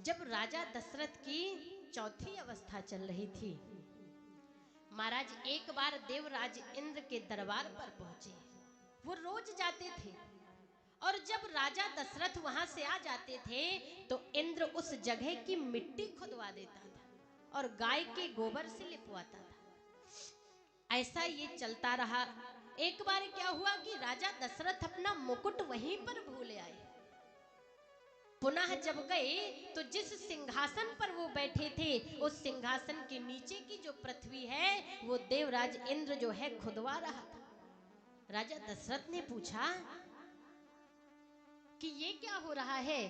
जब राजा दशरथ की चौथी अवस्था चल रही थी, महाराज एक बार देवराज इंद्र के दरबार पर पहुंचे। वो रोज जाते थे और जब राजा दशरथ वहां से आ जाते थे तो इंद्र उस जगह की मिट्टी खुदवा देता था और गाय के गोबर से लिपवाता था। ऐसा ये चलता रहा। एक बार क्या हुआ कि राजा दशरथ अपना मुकुट वहीं पर भूल आए। पुनः जब गए तो जिस सिंहासन पर वो बैठे थे उस सिंहासन के नीचे की जो पृथ्वी है वो देवराज इंद्र जो है खुदवा रहा था। राजा दशरथ ने पूछा कि ये क्या हो रहा है,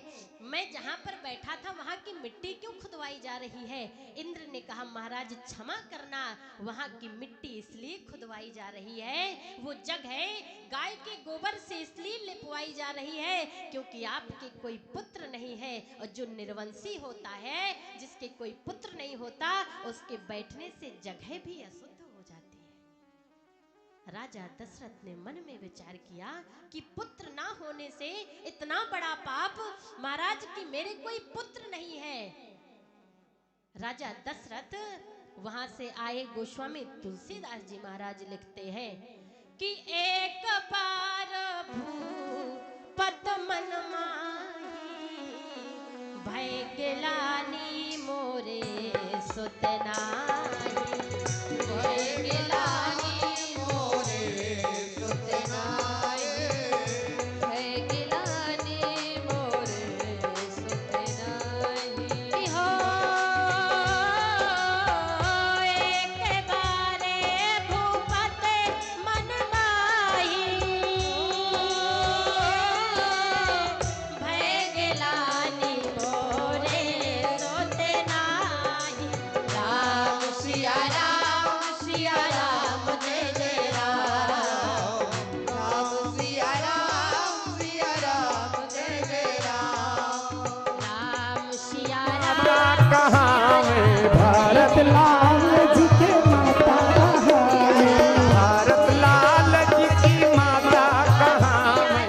मैं जहां पर बैठा था वहां की मिट्टी क्यों खुदवाई जा रही है। इंद्र ने कहा महाराज क्षमा करना, वहां की मिट्टी इसलिए खुदवाई जा रही है, वो जगह गाय के गोबर से इसलिए लिपवाई जा रही है क्योंकि आपके कोई पुत्र नहीं है और जो निर्वंशी होता है, जिसके कोई पुत्र नहीं होता, उसके बैठने से जगह भी अशुद्ध हो जाती है। राजा दशरथ ने मन में विचार किया कि पुत्र ना होने से इतना बड़ा पाप, महाराज की मेरे कोई पुत्र नहीं है। राजा दशरथ वहां से आए। गोस्वामी तुलसीदास जी महाराज लिखते हैं कि एक बार भूपत मन माही भय गिलानी मोरे सुतनाई। भय गिलानी भारत लाल जी के माता भारत लाल जी की माता कहाँ में।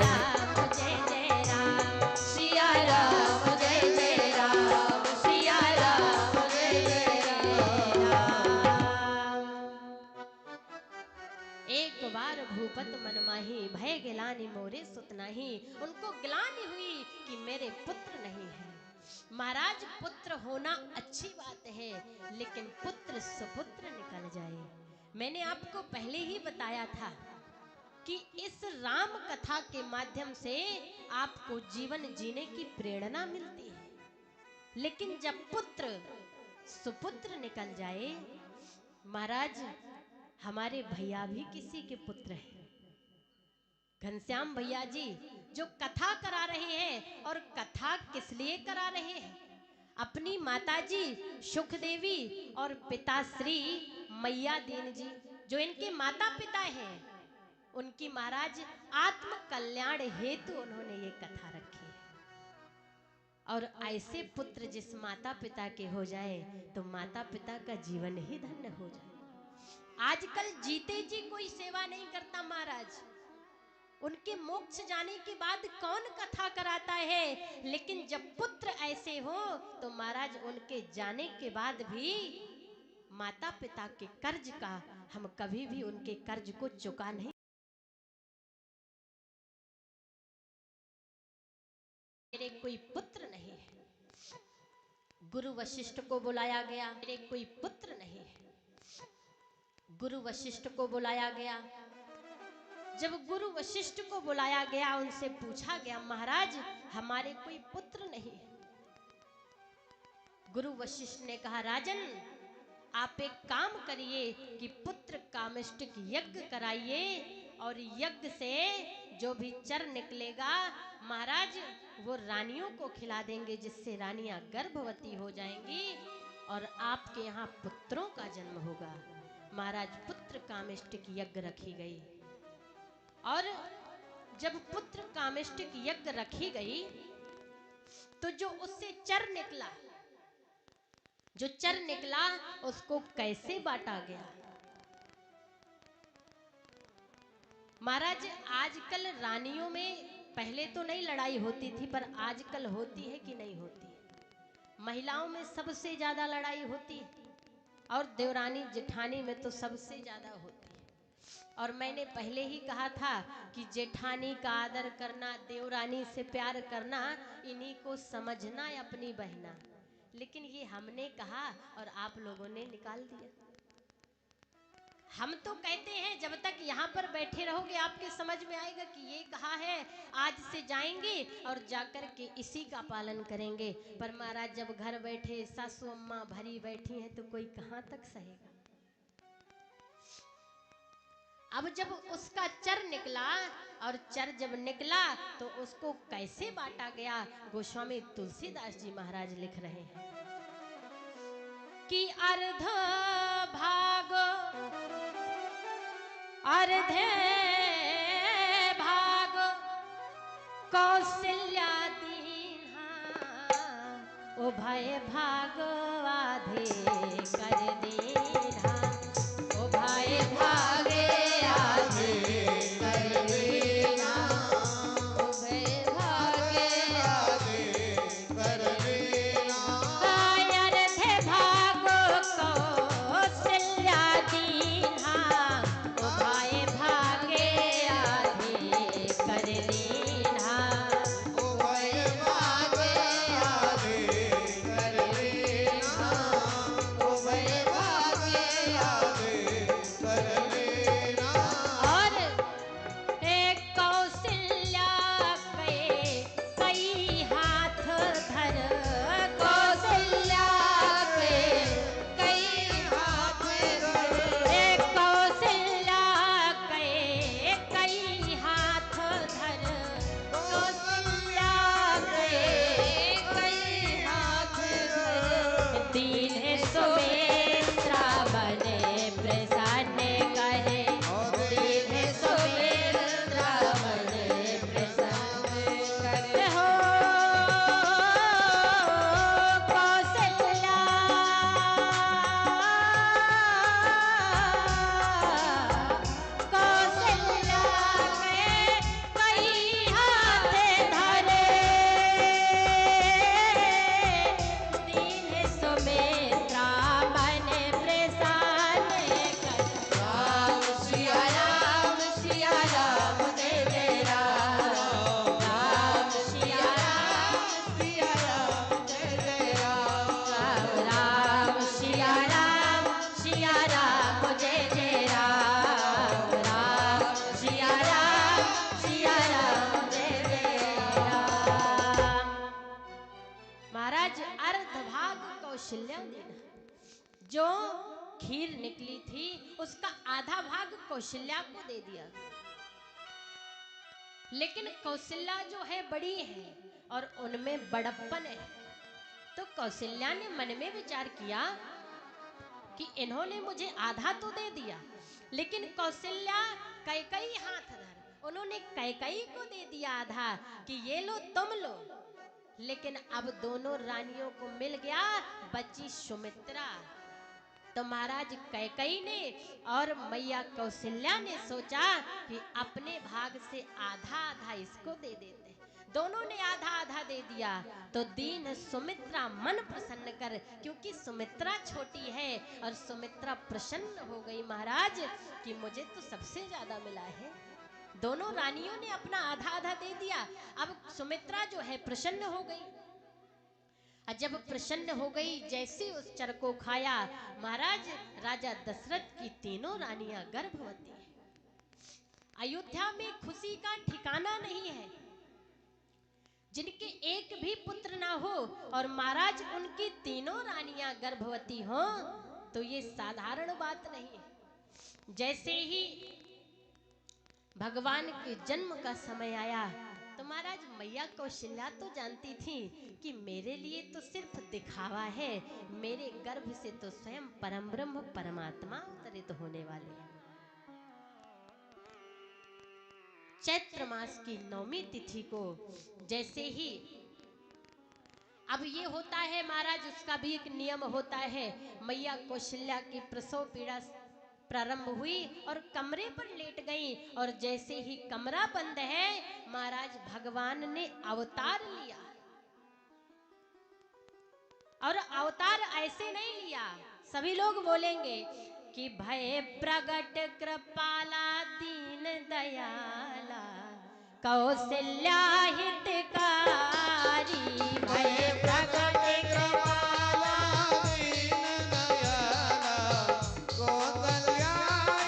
जय जय राम सिया राम, जय जय राम सिया राम, जय जय राम। एक बार भूपत मन माही भय गिलानी मोरे सुतनाही। उनको गिलानी हुई कि मेरे पुत्र नहीं है। महाराज पुत्र होना अच्छी बात है, लेकिन पुत्र सुपुत्र निकल जाए। मैंने आपको पहले ही बताया था कि इस राम कथा के माध्यम से आपको जीवन जीने की प्रेरणा मिलती है, लेकिन जब पुत्र सुपुत्र निकल जाए, महाराज हमारे भैया भी किसी के पुत्र हैं। घनश्याम भैया जी जो कथा करा रहे हैं, और कथा किस लिए करा रहे हैं, अपनी माताजी सुखदेवी और पिताश्री मैया दीन जी जो इनके माता पिता हैं, उनकी महाराज आत्म कल्याण हेतु उन्होंने ये कथा रखी है। और ऐसे पुत्र जिस माता पिता के हो जाए तो माता पिता का जीवन ही धन्य हो जाए। आजकल जीते जी कोई सेवा नहीं करता महाराज। उनके मोक्ष जाने के बाद कौन कथा कराता है, लेकिन जब पुत्र ऐसे हो तो महाराज उनके जाने के बाद भी माता पिता के कर्ज का हम कभी भी उनके कर्ज को चुका नहीं। मेरे कोई पुत्र नहीं है। गुरु वशिष्ठ को बुलाया गया, मेरे कोई पुत्र नहीं है। गुरु वशिष्ठ को बुलाया गया। जब गुरु वशिष्ठ को बुलाया गया, उनसे पूछा गया महाराज हमारे कोई पुत्र नहीं है। गुरु वशिष्ठ ने कहा राजन आप एक काम करिए कि पुत्र कामिष्टिक यज्ञ कराइए, और यज्ञ से जो भी चर निकलेगा महाराज वो रानियों को खिला देंगे, जिससे रानियां गर्भवती हो जाएंगी और आपके यहाँ पुत्रों का जन्म होगा। महाराज पुत्र कामिष्टिक यज्ञ रखी गई, और जब पुत्र कामिष्टिक यज्ञ रखी गई तो जो उससे चर निकला, जो चर निकला उसको कैसे बांटा गया। महाराज आजकल रानियों में पहले तो नहीं लड़ाई होती थी, पर आजकल होती है कि नहीं होती। महिलाओं में सबसे ज्यादा लड़ाई होती है और देवरानी जेठानी में तो सबसे ज्यादा होती है। और मैंने पहले ही कहा था कि जेठानी का आदर करना, देवरानी से प्यार करना, इन्हीं को समझना है अपनी बहना। लेकिन ये हमने कहा और आप लोगों ने निकाल दिया। हम तो कहते हैं जब तक यहाँ पर बैठे रहोगे आपके समझ में आएगा कि ये कहा है, आज से जाएंगे और जाकर के इसी का पालन करेंगे। पर महाराज जब घर बैठे सासू अम्मा भरी बैठी हैं तो कोई कहाँ तक सहेगा। अब जब उसका चर निकला और चर जब निकला तो उसको कैसे बांटा गया, गोस्वामी तुलसीदास जी महाराज लिख रहे हैं कि अर्ध भाग अर्धे भाग कौशल्या दीन्हा, उभय भाग आधे कर दीन्हा, उभय भागे आधे कर दीन्हा, उभय भागे आधे कर दीन्हा। अर्धे भाग कौशल्या दीन्हा, उभय भागे आधे कर दीन्हा, उभय भागे आधे कर दीन्हा, उभय भागे आधे कर दीन्हा। और एक कौशल्या के कई हाथ धर, कौशल्या के कई हाथ धर, एक कौशल्या के कई हाथ धर, कौशल्या के कई हाथ धर, दीन सुमित्रा बने प्रसन्न करे, दीन सुमित्रा बने प्रसन्न करे हो। कौशल्या कौशल्या के कई हाथ धरे, दीन सुमित्रा बने प्रसन्न करे। राम सिया राम जय जय राम, राम सिया राम जय जय राम, राम सिया राम जय जय राम, राम सिया राम जय जय राम। महाराज अर्धभाग कौशल्या देना, जो खीर निकली थी उसका आधा भाग कौशल्या को दे दिया। लेकिन कौशल्या जो है बड़ी है और उनमें बड़प्पन है, तो कौशल्या ने मन में विचार किया कि इन्होंने मुझे आधा तो दे दिया, लेकिन कौशल्या कैकई हाथ धर, उन्होंने कैकई को दे दिया आधा कि ये लो तुम लो। लेकिन अब दोनों रानियों को मिल गया, बची सुमित्रा। तो महाराज कैकई ने और मैया कौशल्या ने सोचा कि अपने भाग से आधा आधा इसको दे देते। दोनों ने आधा आधा दे दिया तो दीन सुमित्रा मन प्रसन्न कर, क्योंकि सुमित्रा छोटी है और सुमित्रा प्रसन्न हो गई महाराज कि मुझे तो सबसे ज्यादा मिला है। दोनों रानियों ने अपना आधा आधा दे दिया। अब सुमित्रा जो है प्रसन्न हो गई। जब प्रसन्न हो गई, जैसे उस चर को खाया, महाराज राजा दशरथ की तीनों रानियां गर्भवती हैं। अयोध्या में खुशी का ठिकाना नहीं है। जिनके एक भी पुत्र ना हो और महाराज उनकी तीनों रानियां गर्भवती हों तो ये साधारण बात नहीं है। जैसे ही भगवान के जन्म का समय आया तो महाराज मैया कौशल्या तो जानती थी कि मेरे लिए तो सिर्फ दिखावा है, मेरे गर्भ से तो स्वयं परम ब्रह्म परमात्मा अवतरित होने वाले हैं। चैत्र मास की 9वीं तिथि को जैसे ही अब ये होता है महाराज, उसका भी एक नियम होता है। मैया कौशल्या की प्रसव पीड़ा प्रारंभ हुई और कमरे पर लेट गई, और जैसे ही कमरा बंद है महाराज भगवान ने अवतार लिया। और अवतार ऐसे नहीं लिया। सभी लोग बोलेंगे कि भय प्रगट कृपाला दीन दयाला कौशल्या हितकारी। भय प्रगट कृपाला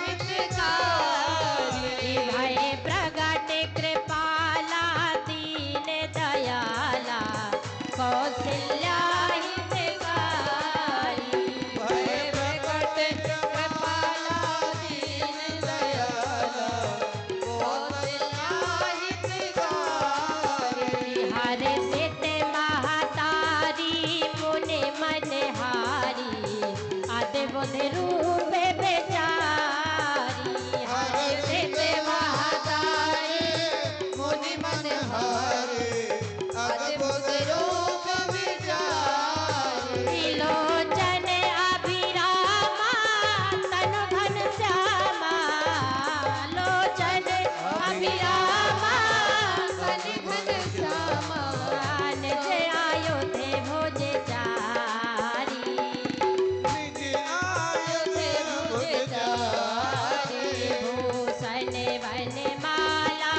हितकारी। भय प्रगट कृपाला दीन दयाला कौशल्या हितकारी। भय प्रगट कृपाला दीन दयाला कौशल्या हितकारी। हर सिद्ध महतारी मुनि मनहारी अद्भुत रूप बेचारी। हर सिद्ध महतारी मुनि मनहारी अद्भुत रूप बेचारी। त्रिलोचन अभिरामा तनु घन श्यामा। लोचन अभिरामा तनु घन श्यामा। निज आयुधे भुज चारी। निज आयुधे भुज चारी। भूषण वन माला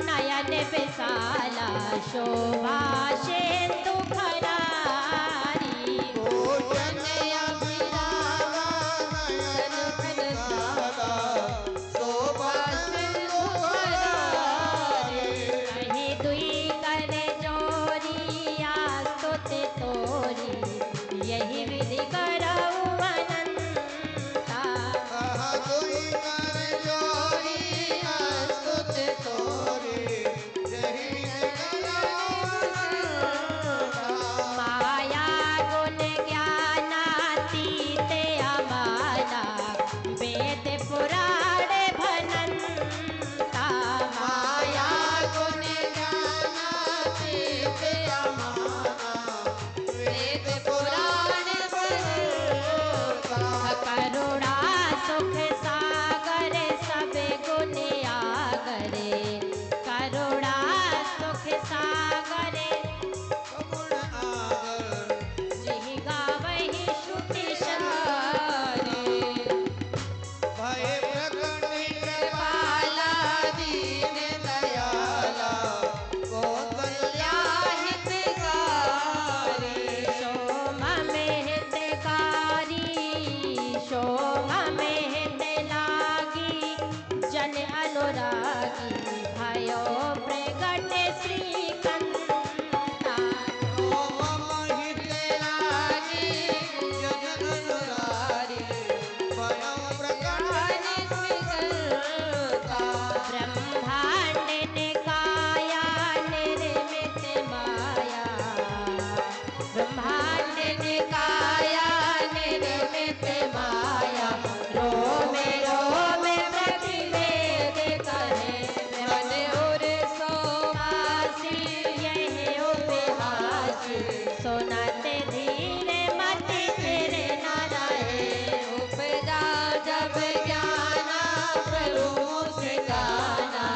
नयन विशाला शोभा शेंदु खरारी। भूषण अभिरामा नयन विशाला शोभा शेंदु खरारी। कहीं दुई कर जोरिया स्तुति तोरी यही विधि करऊ अनंता। माया गुण ज्ञानातीत अमाना वेद पुराण भनंता। माया गुण ज्ञानातीत अमाना वेद पुराण भनंता। करुणा सुख सागर सब गुण आगरे। करुणा सुख सागर जिहि गावहि श्रुति सारी। कृपाला दीन दयाला कौशल्या हितकारी। सोम में हितकारी सोम में हित लागी जन अनुरागी भयो प्रगट श्रीकंता। ब्रह्मांड निकाया निर्मित माया। ब्रह्मांड निकाया निर्मित माया। रोम रोम प्रतिवेद कहे मन और सोमासी। यह उपहासी सुनते धीरे मति फिर न रहे। उपजा जब ज्ञाना प्रभु मुस्काना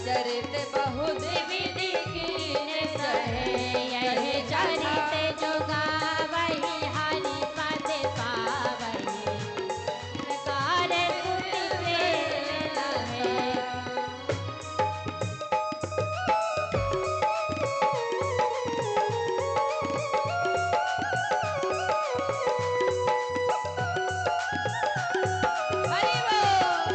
चरित बहुत विधि कीन सहे। यह चरित जो गावहि हरि पद पावहि प्रकार स्तुति वेद लहे। हरि बोल।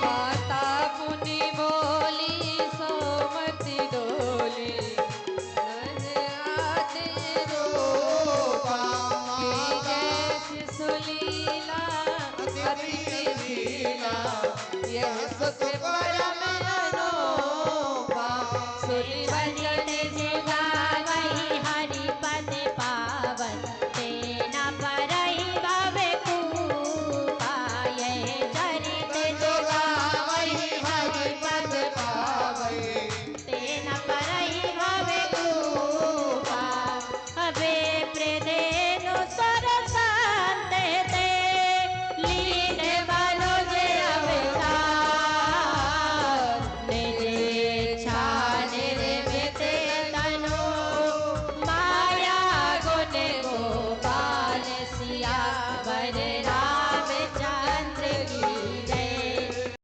माता पुनि बोली सोमति डोली नन आदि रूपा। की जैसी सुलीला अति लीला यह सत